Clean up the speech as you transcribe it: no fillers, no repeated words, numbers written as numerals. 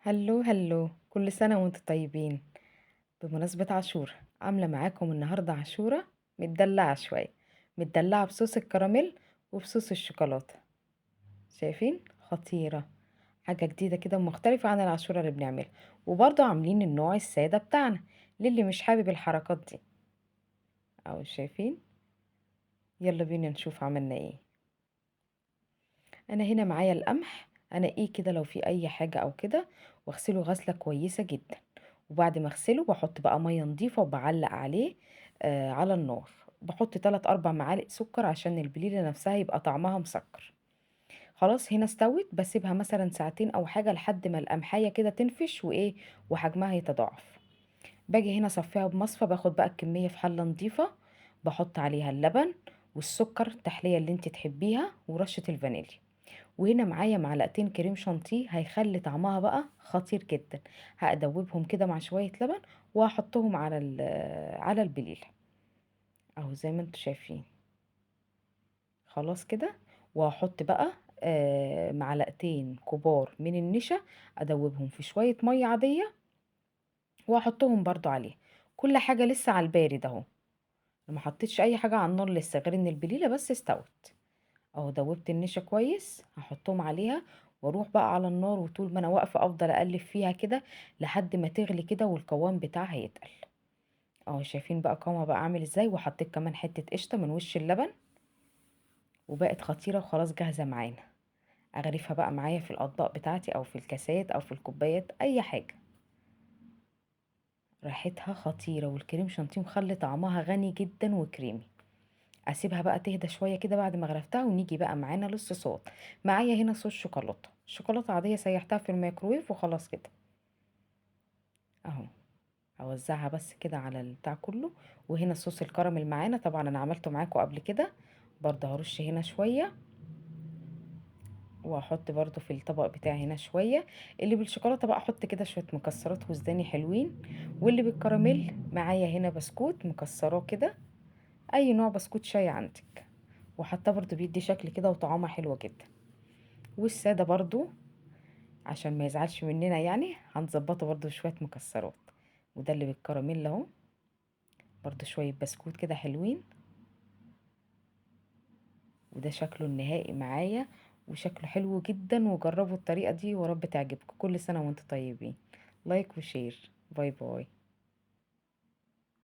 هلو هلو، كل سنة وانتم طيبين. بمناسبة عاشورا، عاملة معاكم النهاردة عاشورا متدلعة شوية. متدلعة بصوص الكراميل وبصوص الشوكولاتة. شايفين؟ خطيرة. حاجة جديدة كده مختلفة عن العاشورا اللي بنعملها. وبرضه عاملين النوع السادة بتاعنا للي مش حابب الحركات دي. اهو شايفين. يلا بينا نشوف عملنا ايه. انا هنا معايا القمح، انا ايه كده لو في اي حاجة او كده، واغسله غسلة كويسة جدا. وبعد ما اغسله بحط بقى مية نضيفة وبعلق عليه على النار. بحط 3 4 معالق سكر عشان البليلة نفسها يبقى طعمها مسكر. خلاص هنا استوت، بسيبها مثلا ساعتين او حاجة لحد ما القمحية كده تنفش وايه وحجمها يتضاعف. باجي هنا اصفيها بمصفى، باخد بقى الكمية في حلة نضيفة. بحط عليها اللبن والسكر التحلية اللي انت تحبيها ورشة الفانيليا. وهنا معايا معلقتين كريم شانتيه هيخلي طعمها بقى خطير جدا. هادوبهم كده مع شوية لبن وهحطهم على على البليلة. اهو زي ما انتوا شايفين. خلاص كده. وهحط بقى معلقتين كبار من النشا، ادوبهم في شوية مية عادية وهحطهم برضو عليه. كل حاجة لسه على البارد اهو. ما حطيتش اي حاجة على النار لسه غير ان البليلة بس استوت. اهو دوبت النشا كويس، هحطهم عليها واروح بقى على النار، وطول ما انا واقفه افضل اقلب فيها كده لحد ما تغلي كده والقوام بتاعها يتقل. اهو شايفين بقى قوامها بقى عامل ازاي، وحطيت كمان حته قشطه من وش اللبن. وبقت خطيره وخلاص جاهزه معانا. اغرفها بقى معايا في الاطباق بتاعتي او في الكاسات او في الكوبايات اي حاجه. ريحتها خطيره والكريم شانتيه مخلي طعمها غني جدا وكريمي. اسيبها بقى تهدى شويه كده بعد ما غرفتها، ونيجي بقى معانا للصوصات. معايا هنا صوص شوكولاته، شوكولاته عاديه سيحتها في الميكرويف وخلاص كده. اهو. هوزعها بس كده على البتاع كله. وهنا صوص الكراميل معانا، طبعا انا عملته معاكم قبل كده. برضه هرش هنا شويه. واحط برضه في الطبق بتاعي هنا شويه. اللي بالشوكولاته بقى احط كده شويه مكسرات وزداني حلوين. واللي بالكراميل معايا هنا بسكوت مكسراه كده. اي نوع بسكوت شاي عندك. وحتى برضه بيدي شكل كده وطعمه حلوة جدا. والسادة برضه عشان ما يزعلش مننا يعني هنظبطه برضه بشوية مكسرات. وده اللي بالكراميل اهو. برضه شوية بسكوت كده حلوين. وده شكله النهائي معايا. وشكله حلو جدا، وجربوا الطريقة دي ورب تعجبكم. كل سنة وانتم طيبين. لايك وشير. باي باي.